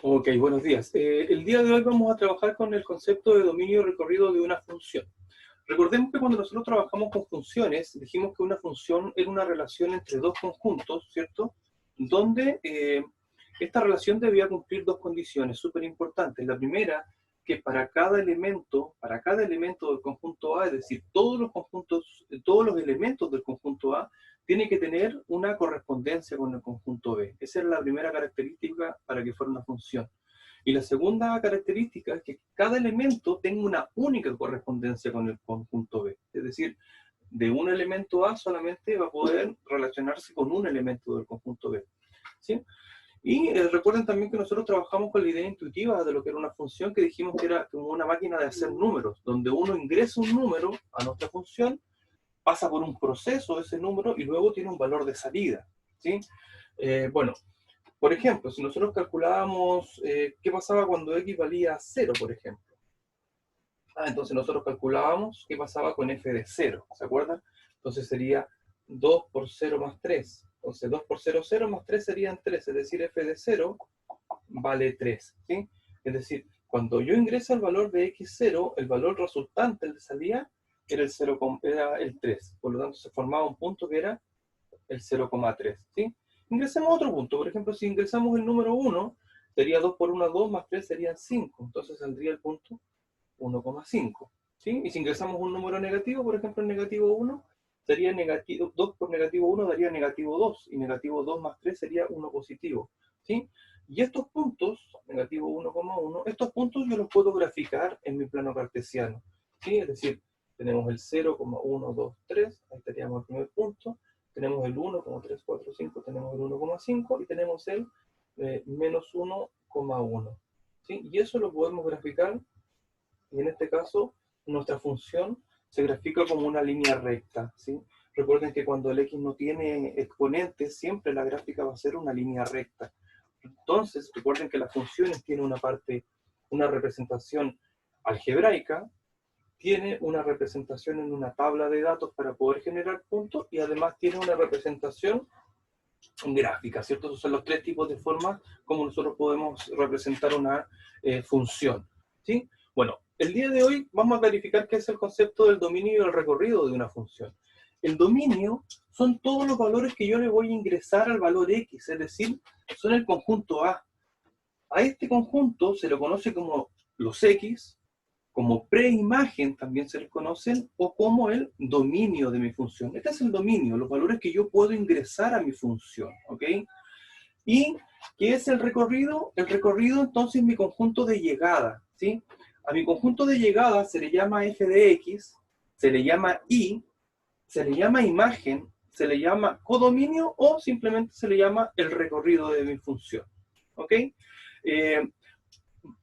Ok, buenos días. El día de hoy vamos a trabajar con el concepto de dominio recorrido de una función. Recordemos que cuando nosotros trabajamos con funciones, dijimos que una función era una relación entre dos conjuntos, ¿cierto? Donde esta relación debía cumplir dos condiciones súper importantes. La primera, que para cada elemento del conjunto A, es decir, todos los elementos del conjunto A, tiene que tener una correspondencia con el conjunto B. Esa era la primera característica para que fuera una función. Y la segunda característica es que cada elemento tenga una única correspondencia con el conjunto B. Es decir, de un elemento A solamente va a poder relacionarse con un elemento del conjunto B. ¿Sí? Y recuerden también que nosotros trabajamos con la idea intuitiva de lo que era una función, que dijimos que era como una máquina de hacer números, donde uno ingresa un número a nuestra función, pasa por un proceso de ese número y luego tiene un valor de salida. ¿Sí? Bueno, por ejemplo, si nosotros calculábamos qué pasaba cuando x valía 0, por ejemplo. Entonces nosotros calculábamos qué pasaba con f de 0, ¿se acuerdan? Entonces sería 2 por 0 más 3. Entonces 2 por 0, 0 más 3 serían 3, es decir, f de 0 vale 3, ¿sí? Es decir, cuando yo ingreso el valor de x0, el valor resultante, el de salida, era el, 0, era el 3. Por lo tanto, se formaba un punto que era el 0,3, ¿sí? Ingresemos a otro punto. Por ejemplo, si ingresamos el número 1, sería 2 por 1, 2, más 3 serían 5. Entonces saldría el punto 1,5. ¿Sí? Y si ingresamos un número negativo, por ejemplo, el negativo 1, sería negativo, 2 por negativo 1 daría negativo 2, y negativo 2 más 3 sería 1 positivo. ¿Sí? Y estos puntos, negativo 1,1, estos puntos yo los puedo graficar en mi plano cartesiano. ¿Sí? Es decir, tenemos el 0,1, 2, 3, ahí estaríamos el primer punto, tenemos el 1,3, 4, 5, tenemos el 1,5 y tenemos el menos 1,1. ¿Sí? Y eso lo podemos graficar, y en este caso nuestra función se grafica como una línea recta. ¿Sí? Recuerden que cuando el x no tiene exponentes, siempre la gráfica va a ser una línea recta. Entonces, recuerden que las funciones tienen una parte, una representación algebraica, tiene una representación en una tabla de datos para poder generar puntos, y además tiene una representación gráfica, ¿cierto? Esos son los tres tipos de formas como nosotros podemos representar una función, ¿sí? Bueno, el día de hoy vamos a verificar qué es el concepto del dominio y el recorrido de una función. El dominio son todos los valores que yo le voy a ingresar al valor x, es decir, son el conjunto A. A este conjunto se lo conoce como los x, como preimagen también se les conocen, o como el dominio de mi función. Este es el dominio, los valores que yo puedo ingresar a mi función, ¿ok? ¿Y qué es el recorrido? El recorrido entonces es mi conjunto de llegada, ¿sí? A mi conjunto de llegada se le llama f de x, se le llama y, se le llama imagen, se le llama codominio, o simplemente se le llama el recorrido de mi función, ¿ok?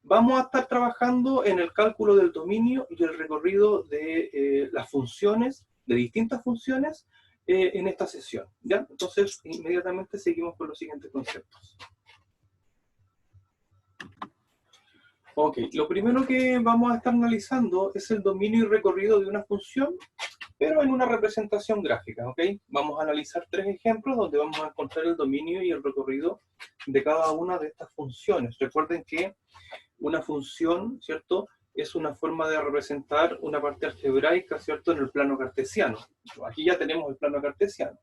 Vamos a estar trabajando en el cálculo del dominio y el recorrido de las funciones, de distintas funciones, en esta sesión, ¿ya? Entonces, inmediatamente seguimos con los siguientes conceptos. Ok, lo primero que vamos a estar analizando es el dominio y recorrido de una función, pero en una representación gráfica, ¿ok? Vamos a analizar tres ejemplos donde vamos a encontrar el dominio y el recorrido de cada una de estas funciones. Recuerden que una función, ¿cierto?, es una forma de representar una parte algebraica, ¿cierto?, en el plano cartesiano. Aquí ya tenemos el plano cartesiano.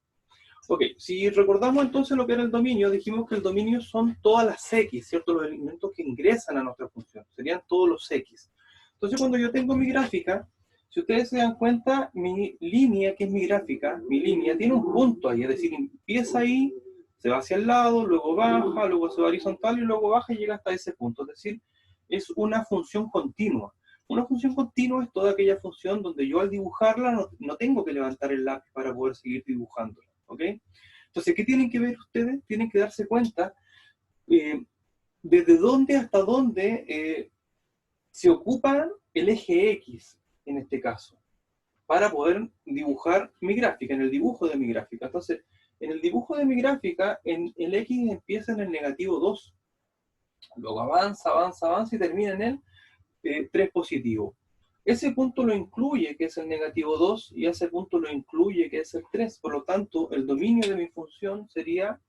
Ok, si recordamos entonces lo que era el dominio, dijimos que el dominio son todas las x, ¿cierto?, los elementos que ingresan a nuestra función. Serían todos los x. Entonces, cuando yo tengo mi gráfica, si ustedes se dan cuenta, mi línea, que es mi gráfica, mi línea tiene un punto ahí, es decir, empieza ahí, se va hacia el lado, luego baja, luego se va horizontal y luego baja y llega hasta ese punto. Es decir, es una función continua. Una función continua es toda aquella función donde yo al dibujarla no tengo que levantar el lápiz para poder seguir dibujándola, ¿ok? Entonces, ¿qué tienen que ver ustedes? Tienen que darse cuenta desde dónde hasta dónde se ocupa el eje X, en este caso, para poder dibujar mi gráfica, en el dibujo de mi gráfica. Entonces, en el dibujo de mi gráfica, el X empieza en el negativo 2, luego avanza, avanza, avanza y termina en el 3 positivo. Ese punto lo incluye, que es el negativo 2, y ese punto lo incluye, que es el 3. Por lo tanto, el dominio de mi función sería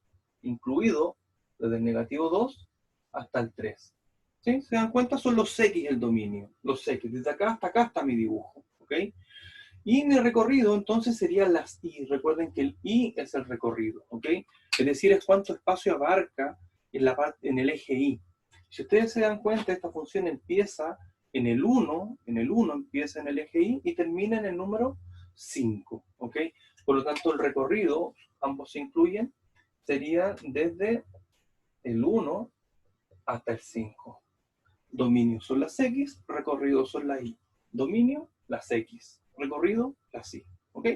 incluido desde el negativo 2 hasta el 3. ¿Sí? ¿Se dan cuenta? Son los X el dominio. Los X. Desde acá hasta acá está mi dibujo. ¿Ok? Y mi recorrido entonces serían las Y. Recuerden que el Y es el recorrido. ¿Ok? Es decir, es cuánto espacio abarca en el eje Y. Si ustedes se dan cuenta, esta función empieza en el 1 empieza en el eje Y y termina en el número 5. ¿Ok? Por lo tanto, el recorrido, ambos se incluyen, sería desde el 1 hasta el 5. Dominio son las X, recorrido son las Y. Dominio, las X. Recorrido, las Y. ¿Ok?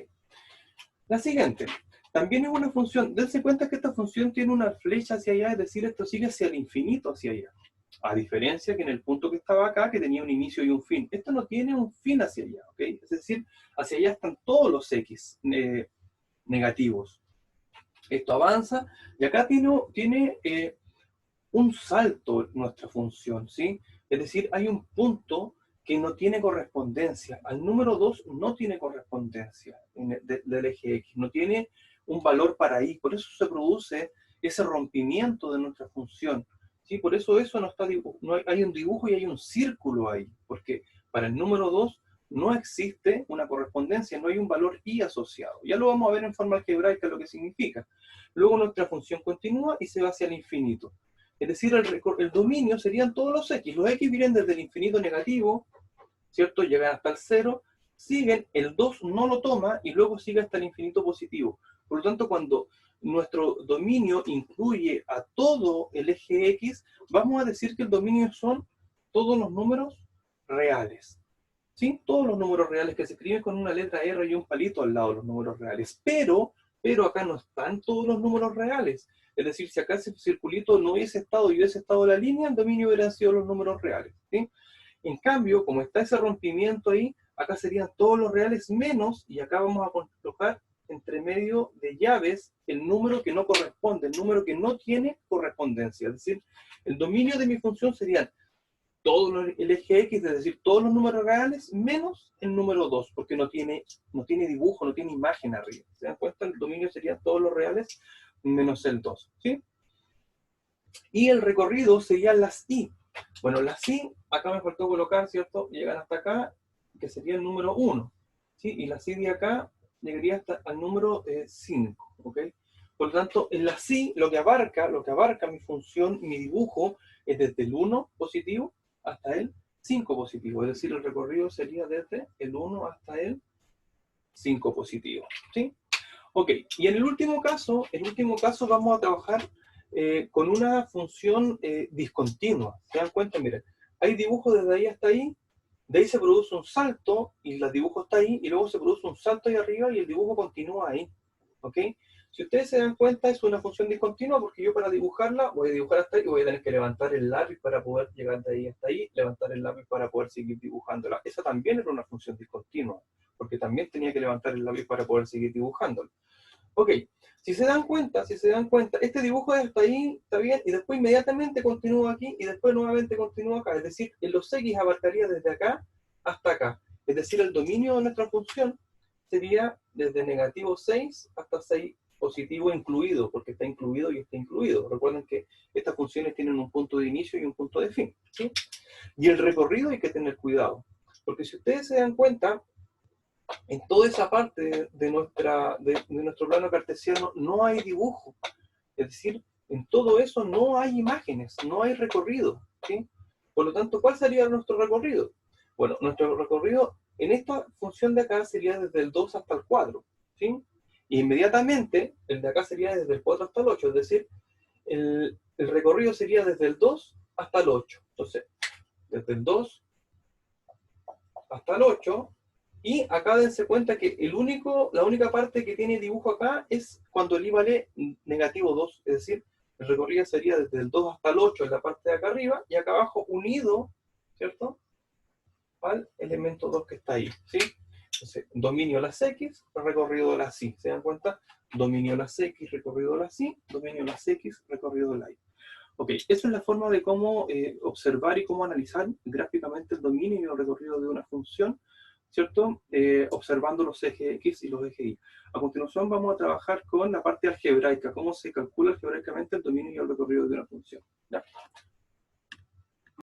La siguiente. También es una función. Dense cuenta que esta función tiene una flecha hacia allá, es decir, esto sigue hacia el infinito hacia allá. A diferencia que en el punto que estaba acá, que tenía un inicio y un fin. Esto no tiene un fin hacia allá, ¿ok? Es decir, hacia allá están todos los X negativos. Esto avanza y acá tiene un salto nuestra función, ¿sí? Es decir, hay un punto que no tiene correspondencia. Al número 2 no tiene correspondencia del eje X, no tiene un valor para Y. Por eso se produce ese rompimiento de nuestra función. ¿Sí? Por eso no está no hay un dibujo y hay un círculo ahí, porque para el número 2 no existe una correspondencia, no hay un valor Y asociado. Ya lo vamos a ver en forma algebraica lo que significa. Luego nuestra función continúa y se va hacia el infinito. Es decir, el dominio serían todos los X. Los X vienen desde el infinito negativo, ¿cierto? Llegan hasta el 0, siguen, el 2 no lo toma y luego sigue hasta el infinito positivo. Por lo tanto, cuando nuestro dominio incluye a todo el eje X, vamos a decir que el dominio son todos los números reales. ¿Sí? Todos los números reales que se escriben con una letra R y un palito al lado de los números reales. Pero acá no están todos los números reales. Es decir, si acá ese circulito no hubiese estado y hubiese estado la línea, el dominio hubieran sido los números reales. ¿Sí? En cambio, como está ese rompimiento ahí, acá serían todos los reales menos, y acá vamos a colocar entre medio de llaves el número que no corresponde, el número que no tiene correspondencia. Es decir, el dominio de mi función serían todo el eje X, es decir, todos los números reales, menos el número 2, porque no tiene dibujo, no tiene imagen arriba. ¿Se dan cuenta? El dominio sería todos los reales, menos el 2. ¿Sí? Y el recorrido serían las Y. Bueno, las Y, acá me faltó colocar, ¿cierto? Llegan hasta acá, que sería el número 1. ¿Sí? Y la Y de acá llegaría hasta al número 5. ¿Ok? Por lo tanto, en la Y, lo que abarca mi función, mi dibujo, es desde el 1 positivo hasta el 5 positivo. Es decir, el recorrido sería desde el 1 hasta el 5 positivo. ¿Sí? Ok, y en el último caso vamos a trabajar con una función discontinua. ¿Se dan cuenta? Miren, hay dibujo desde ahí hasta ahí, de ahí se produce un salto y el dibujo está ahí, y luego se produce un salto ahí arriba y el dibujo continúa ahí. ¿Ok? Si ustedes se dan cuenta, es una función discontinua porque yo para dibujarla voy a dibujar hasta ahí y voy a tener que levantar el lápiz para poder llegar de ahí hasta ahí, levantar el lápiz para poder seguir dibujándola. Esa también era una función discontinua, porque también tenía que levantar el lápiz para poder seguir dibujándola. Ok, si se dan cuenta, este dibujo hasta ahí está bien, y después inmediatamente continúa aquí, y después nuevamente continúa acá. Es decir, en los X abarcaría desde acá hasta acá. Es decir, el dominio de nuestra función sería desde negativo 6 hasta 6 positivo incluido, porque está incluido y está incluido. Recuerden que estas funciones tienen un punto de inicio y un punto de fin. ¿Sí? Y el recorrido hay que tener cuidado, porque si ustedes se dan cuenta, en toda esa parte de nuestro plano cartesiano no hay dibujo. Es decir, en todo eso no hay imágenes, no hay recorrido. ¿Sí? Por lo tanto, ¿cuál sería nuestro recorrido? Bueno, nuestro recorrido en esta función de acá sería desde el 2 hasta el 4. ¿Sí? Y inmediatamente, el de acá sería desde el 4 hasta el 8. Es decir, el recorrido sería desde el 2 hasta el 8. Entonces, desde el 2 hasta el 8. Y acá dense cuenta que la única parte que tiene dibujo acá es cuando el I vale negativo 2, es decir, el recorrido sería desde el 2 hasta el 8 en la parte de acá arriba, y acá abajo unido, ¿cierto?, al elemento 2 que está ahí, ¿sí? Entonces, dominio las X, recorrido de las Y, ¿se dan cuenta? Dominio las X, recorrido de las Y, dominio las X, recorrido de la Y. Ok, esa es la forma de cómo observar y cómo analizar gráficamente el dominio y el recorrido de una función, ¿cierto? Observando los ejes X y los ejes Y. A continuación vamos a trabajar con la parte algebraica, cómo se calcula algebraicamente el dominio y el recorrido de una función. ¿Ya?